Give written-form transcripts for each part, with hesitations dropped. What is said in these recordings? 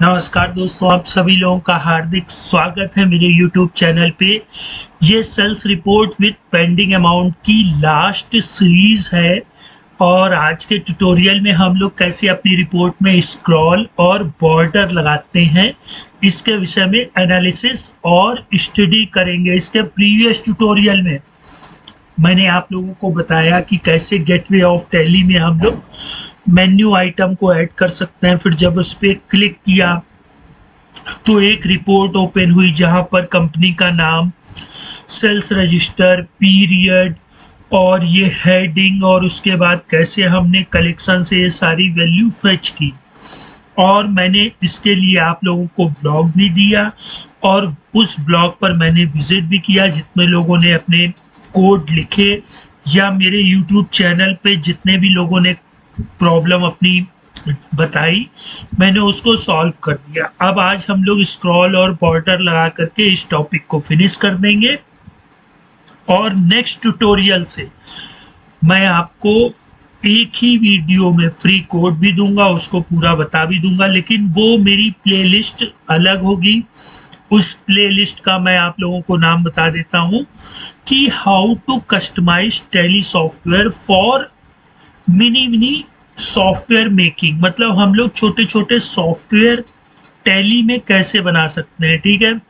नमस्कार दोस्तों, आप सभी लोगों का हार्दिक स्वागत है मेरे YouTube चैनल पे। ये sales report with pending amount की लास्ट सीरीज है और आज के ट्यूटोरियल में हम लोग कैसे अपनी रिपोर्ट में स्क्रॉल और बॉर्डर लगाते हैं, इसके विषय में एनालिसिस और स्टडी करेंगे। इसके प्रीवियस ट्यूटोरियल में मैंने आप लोगों को बताया कि कैसे गेटवे ऑफ टैली में हम लोग मेन्यू आइटम को ऐड कर सकते हैं। फिर जब उस पर क्लिक किया तो एक रिपोर्ट ओपन हुई जहां पर कंपनी का नाम, सेल्स रजिस्टर, पीरियड और ये हेडिंग, और उसके बाद कैसे हमने कलेक्शन से ये सारी वैल्यू फेच की। और मैंने इसके लिए आप लोगों को ब्लॉग भी दिया और उस ब्लॉग पर मैंने विजिट भी किया। जितने लोगों ने अपने कोड लिखे या मेरे YouTube चैनल पे जितने भी लोगों ने प्रॉब्लम अपनी बताई, मैंने उसको सॉल्व कर दिया। अब आज हम लोग स्क्रॉल और बॉर्डर लगा करके इस टॉपिक को फिनिश कर देंगे और नेक्स्ट ट्यूटोरियल से मैं आपको एक ही वीडियो में फ्री कोड भी दूंगा, उसको पूरा बता भी दूंगा, लेकिन वो मेरी प्लेलिस्ट अलग होगी। उस प्लेलिस्ट का मैं आप लोगों को नाम बता देता हूं कि how to customise Tally software for mini software making. मतलब हम लोग छोटे छोटे सॉफ्टवेयर टैली में कैसे बना सकते हैं। ठीक है,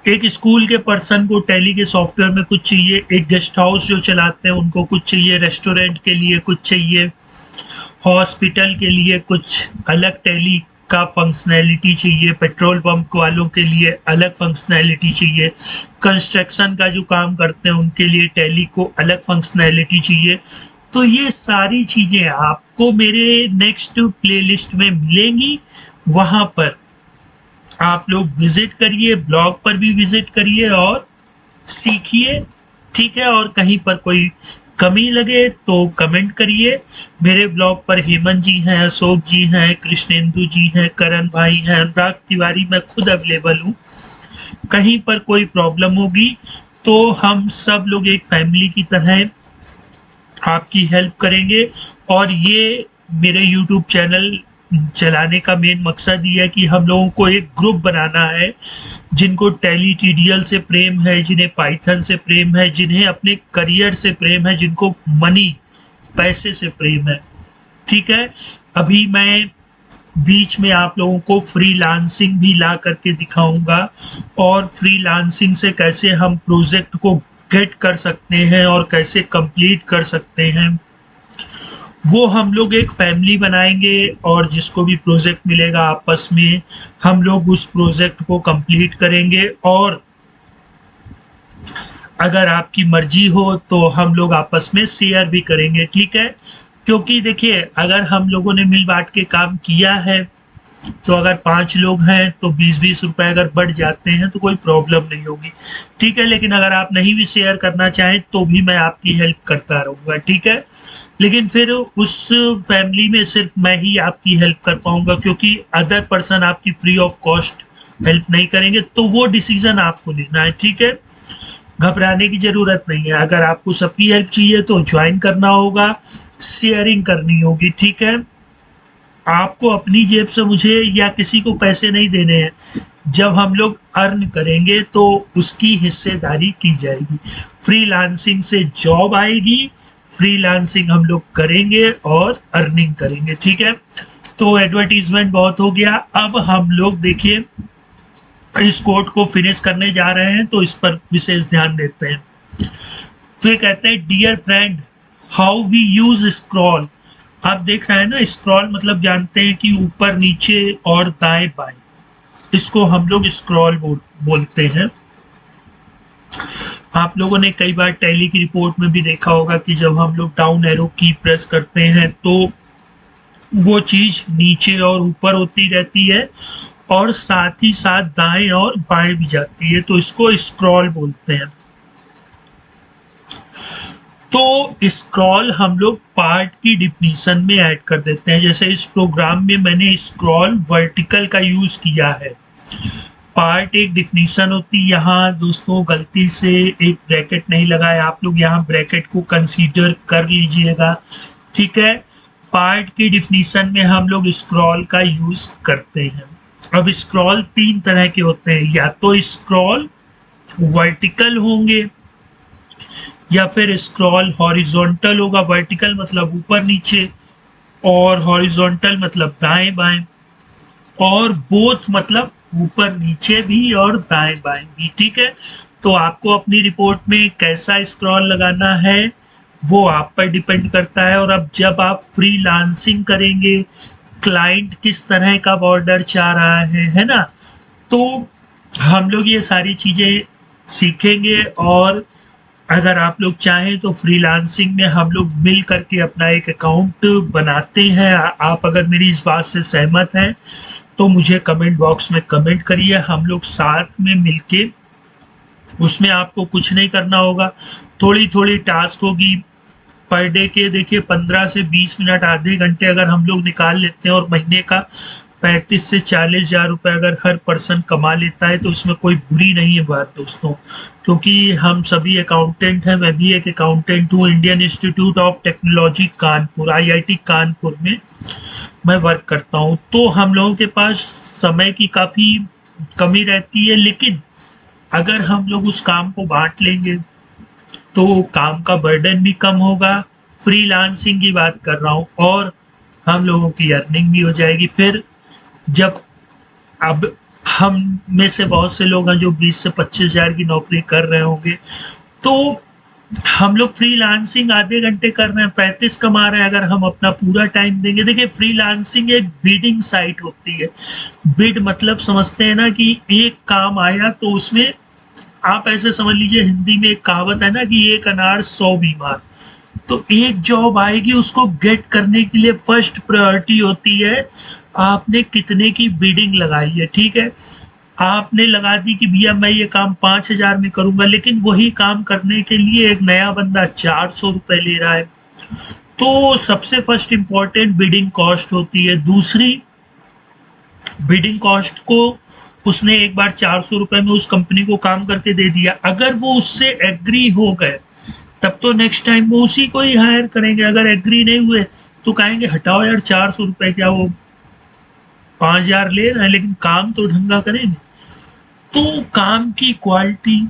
एक स्कूल के पर्सन को टैली के सॉफ्टवेयर में कुछ चाहिए, एक गेस्ट हाउस जो चलाते हैं उनको कुछ चाहिए, रेस्टोरेंट के लिए कुछ चाहिए, हॉस्पिटल के लिए कुछ अलग टैली का फंक्शनैलिटी चाहिए, पेट्रोल पंप वालों के लिए अलग फंक्शनैलिटी चाहिए, कंस्ट्रक्शन का जो काम करते हैं उनके लिए टैली को अलग फंक्शनैलिटी चाहिए। तो ये सारी चीजें आपको मेरे नेक्स्ट प्लेलिस्ट में मिलेंगी, वहां पर आप लोग विजिट करिए, ब्लॉग पर भी विजिट करिए और सीखिए। ठीक है, और कहीं पर कोई कमी लगे तो कमेंट करिए। मेरे ब्लॉग पर हेमंत जी हैं, अशोक जी हैं, कृष्णेंदु जी हैं, करण भाई हैं, अनुराग तिवारी, मैं खुद अवेलेबल हूँ। कहीं पर कोई प्रॉब्लम होगी तो हम सब लोग एक फैमिली की तरह आपकी हेल्प करेंगे। और ये मेरे YouTube चैनल चलाने का मेन मकसद ये है कि हम लोगों को एक ग्रुप बनाना है जिनको टैली TDL से प्रेम है, जिन्हें पाइथन से प्रेम है, जिन्हें अपने करियर से प्रेम है, जिनको मनी, पैसे से प्रेम है। ठीक है, अभी मैं बीच में आप लोगों को फ्रीलांसिंग भी ला करके दिखाऊंगा और फ्रीलांसिंग से कैसे हम प्रोजेक्ट को गेट कर सकते हैं और कैसे कंप्लीट कर सकते हैं। वो हम लोग एक फैमिली बनाएंगे और जिसको भी प्रोजेक्ट मिलेगा आपस में हम लोग उस प्रोजेक्ट को कंप्लीट करेंगे। और अगर आपकी मर्जी हो तो हम लोग आपस में शेयर भी करेंगे। ठीक है, क्योंकि देखिए अगर हम लोगों ने मिल बांट के काम किया है तो अगर 5 लोग हैं तो 20-20 रुपए अगर बढ़ जाते हैं तो कोई प्रॉब्लम नहीं होगी। ठीक है, लेकिन अगर आप नहीं भी शेयर करना चाहें तो भी मैं आपकी हेल्प करता रहूँगा। ठीक है, लेकिन फिर उस फैमिली में सिर्फ मैं ही आपकी हेल्प कर पाऊंगा, क्योंकि अदर पर्सन आपकी फ्री ऑफ कॉस्ट हेल्प नहीं करेंगे। तो वो डिसीजन आपको लेना है। ठीक है, घबराने की जरूरत नहीं है। अगर आपको सबकी हेल्प चाहिए तो ज्वाइन करना होगा, शेयरिंग करनी होगी। ठीक है, आपको अपनी जेब से मुझे या किसी को पैसे नहीं देने हैं। जब हम लोग अर्न करेंगे तो उसकी हिस्सेदारी की जाएगी। फ्रीलांसिंग से जॉब आएगी, फ्रीलांसिंग हम लोग करेंगे और अर्निंग करेंगे। ठीक है, तो एडवर्टीजमेंट बहुत हो गया। अब हम लोग देखिए इस कोड को फिनिश करने जा रहे हैं तो इस पर विशेष ध्यान देते हैं। तो ये कहते हैं, dear friend, how we use scroll. आप देख रहे हैं ना, स्क्रॉल मतलब जानते हैं कि ऊपर नीचे और दाएं बाएं, इसको हम लोग स्क्रॉल बोलते हैं। आप लोगों ने कई बार टैली की रिपोर्ट में भी देखा होगा कि जब हम लोग डाउन एरो की प्रेस करते हैं तो वो चीज नीचे और ऊपर होती रहती है और साथ ही साथ दाएं और बाएं भी जाती है, तो इसको स्क्रॉल बोलते हैं। तो स्क्रॉल हम लोग पार्ट की डिफिनीशन में ऐड कर देते हैं। जैसे इस प्रोग्राम में मैंने स्क्रॉल वर्टिकल का यूज किया है। पार्ट एक डिफिनीशन होती है। यहाँ दोस्तों गलती से एक ब्रैकेट नहीं लगाया, आप लोग यहाँ ब्रैकेट को कंसीडर कर लीजिएगा। ठीक है, पार्ट की डिफिनीशन में हम लोग स्क्रॉल का यूज करते हैं। अब स्क्रॉल तीन तरह के होते हैं, या तो स्क्रॉल वर्टिकल होंगे या फिर स्क्रॉल हॉरिजॉन्टल होगा। वर्टिकल मतलब ऊपर नीचे और हॉरिजॉन्टल मतलब दाएं बाएं, और बोथ मतलब ऊपर नीचे भी और दाएं बाएं भी। ठीक है, तो आपको अपनी रिपोर्ट में कैसा स्क्रॉल लगाना है वो आप पर डिपेंड करता है। और अब जब आप फ्रीलांसिंग करेंगे, क्लाइंट किस तरह का बॉर्डर चाह रहा है ना, तो हम लोग ये सारी चीजें सीखेंगे। और अगर आप लोग चाहें तो फ्रीलांसिंग में हम लोग मिल करके अपना एक अकाउंट बनाते हैं। आप अगर मेरी इस बात से सहमत हैं तो मुझे कमेंट बॉक्स में कमेंट करिए, हम लोग साथ में मिलके, उसमें आपको कुछ नहीं करना होगा, थोड़ी थोड़ी टास्क होगी पर डे के। देखिए 15 से 20 मिनट, आधे घंटे अगर हम लोग निकाल लेते हैं और महीने का 35 से 40 हज़ार रुपये अगर हर पर्सन कमा लेता है तो इसमें कोई बुरी नहीं है बात दोस्तों, क्योंकि हम सभी अकाउंटेंट हैं। मैं भी एक अकाउंटेंट हूँ, Indian institute of technology Kanpur IIT Kanpur में मैं वर्क करता हूँ। तो हम लोगों के पास समय की काफ़ी कमी रहती है, लेकिन अगर हम लोग उस काम को बांट लेंगे तो काम का बर्डन भी कम होगा। फ्रीलांसिंग की बात कर रहा हूँ, और हम लोगों की अर्निंग भी हो जाएगी। फिर जब अब हम में से बहुत से लोग हैं जो 20 से 25 हज़ार की नौकरी कर रहे होंगे, तो हम लोग फ्रीलांसिंग आधे घंटे कर रहे हैं, 35 कमा रहे हैं। अगर हम अपना पूरा टाइम देंगे, देखिए फ्रीलांसिंग एक बिडिंग साइट होती है। बिड मतलब समझते हैं ना कि एक काम आया तो उसमें आप ऐसे समझ लीजिए, हिंदी में एक कहावत है ना कि एक अनार 100 बीमार। तो एक जॉब आएगी, उसको गेट करने के लिए फर्स्ट प्रायोरिटी होती है आपने कितने की बिडिंग लगाई है। ठीक है, आपने लगा दी कि भैया मैं ये काम 5,000 में करूंगा, लेकिन वही काम करने के लिए एक नया बंदा 400 रुपये ले रहा है। तो सबसे फर्स्ट इंपॉर्टेंट बिडिंग कॉस्ट होती है। दूसरी, बिडिंग कॉस्ट को उसने एक बार 400 रुपये में उस कंपनी को काम करके दे दिया, अगर वो उससे एग्री हो गए तब तो नेक्स्ट टाइम वो उसी को ही हायर करेंगे। अगर एग्री नहीं हुए तो कहेंगे हटाओ यार, 400 रुपये क्या वो 5,000 ले रहे हैं, लेकिन काम तो ढंगा करेंगे। तो काम की क्वालिटी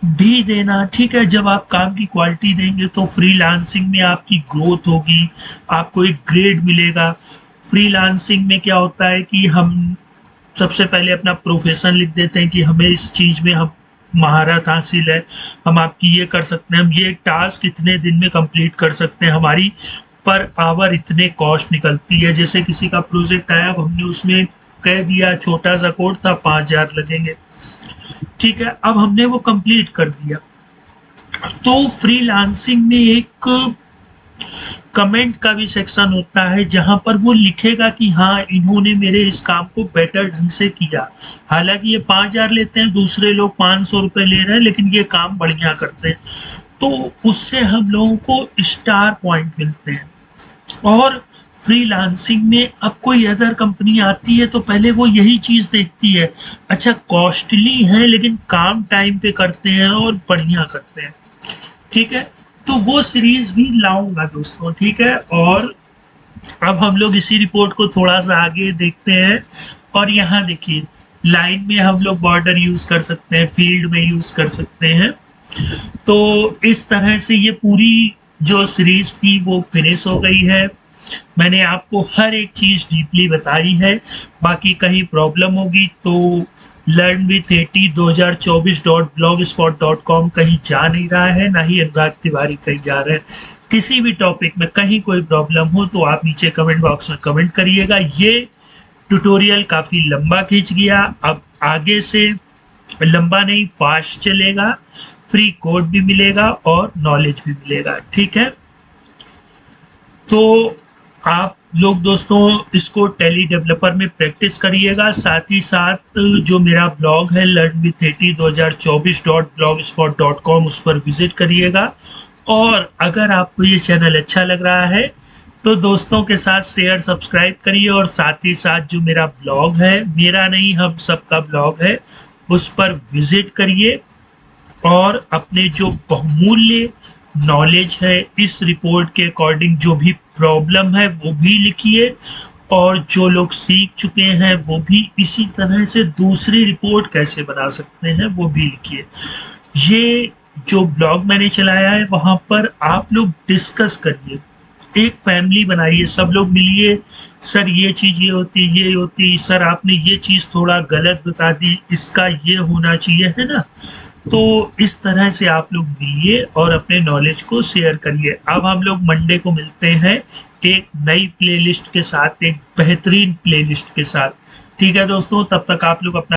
भी देना। ठीक है, जब आप काम की क्वालिटी देंगे तो फ्रीलांसिंग में आपकी ग्रोथ होगी, आपको एक ग्रेड मिलेगा। फ्रीलांसिंग में क्या होता है कि हम सबसे पहले अपना प्रोफेशन लिख देते हैं कि हमें इस चीज़ में हम महारत हासिल है, हम आपकी ये कर सकते हैं, हम ये टास्क इतने दिन में कंप्लीट कर सकते हैं, हमारी पर आवर इतने कॉस्ट निकलती है। जैसे किसी का प्रोजेक्ट आया, अब हमने उसमें कह दिया, छोटा सा कोड था, 5,000 लगेंगे। ठीक है, अब हमने वो कंप्लीट कर दिया। तो फ्रीलांसिंग में एक कमेंट का भी सेक्शन होता है जहां पर वो लिखेगा कि हाँ इन्होंने मेरे इस काम को बेटर ढंग से किया। हालांकि ये 5,000 लेते हैं, दूसरे लोग 500 रुपये ले रहे हैं, लेकिन ये काम बढ़िया करते हैं, तो उससे हम लोगों को स्टार पॉइंट मिलते हैं। और फ्रीलांसिंग में अब कोई अदर कंपनी आती है तो पहले वो यही चीज़ देखती है, अच्छा कॉस्टली है लेकिन काम टाइम पे करते हैं और बढ़िया करते हैं। ठीक है, तो वो सीरीज भी लाऊंगा दोस्तों। ठीक है, और अब हम लोग इसी रिपोर्ट को थोड़ा सा आगे देखते हैं। और यहाँ देखिए, लाइन में हम लोग बॉर्डर यूज कर सकते हैं, फील्ड में यूज कर सकते हैं। तो इस तरह से ये पूरी जो सीरीज थी वो फिनिश हो गई है। मैंने आपको हर एक चीज डीपली बताई है। बाकी कहीं प्रॉब्लम होगी तो learnwith802024.blogspot.com कहीं जा नहीं रहा है, ना ही अनुराग तिवारी कहीं जा रहे हैं। किसी भी टॉपिक में कहीं कोई प्रॉब्लम हो तो आप नीचे कमेंट बॉक्स में कमेंट करिएगा। ये ट्यूटोरियल काफी लंबा खींच गया, अब आगे से लंबा नहीं, फास्ट चलेगा, फ्री कोड भी मिलेगा और नॉलेज भी मिलेगा। ठीक है, तो आप लोग दोस्तों इसको टैली डेवलपर में प्रैक्टिस करिएगा। साथ ही साथ जो मेरा ब्लॉग है learnwith802024.blogspot.com, उस पर विजिट करिएगा। और अगर आपको ये चैनल अच्छा लग रहा है तो दोस्तों के साथ शेयर सब्सक्राइब करिए। और साथ ही साथ जो मेरा ब्लॉग है, मेरा नहीं हम सबका ब्लॉग है, उस पर विजिट करिए और अपने जो बहुमूल्य नॉलेज है इस रिपोर्ट के अकॉर्डिंग जो भी प्रॉब्लम है वो भी लिखिए, और जो लोग सीख चुके हैं वो भी इसी तरह से दूसरी रिपोर्ट कैसे बना सकते हैं वो भी लिखिए। ये जो ब्लॉग मैंने चलाया है वहाँ पर आप लोग डिस्कस करिए, एक फैमिली बनाइए, सब लोग मिलिए, सर ये चीज़ ये होती, ये होती, सर आपने ये चीज़ थोड़ा गलत बता दी, इसका ये होना चाहिए, है ना? तो इस तरह से आप लोग मिलिए और अपने नॉलेज को शेयर करिए। अब हम लोग मंडे को मिलते हैं एक नई प्लेलिस्ट के साथ, एक बेहतरीन प्लेलिस्ट के साथ। ठीक है दोस्तों, तब तक आप लोग अपना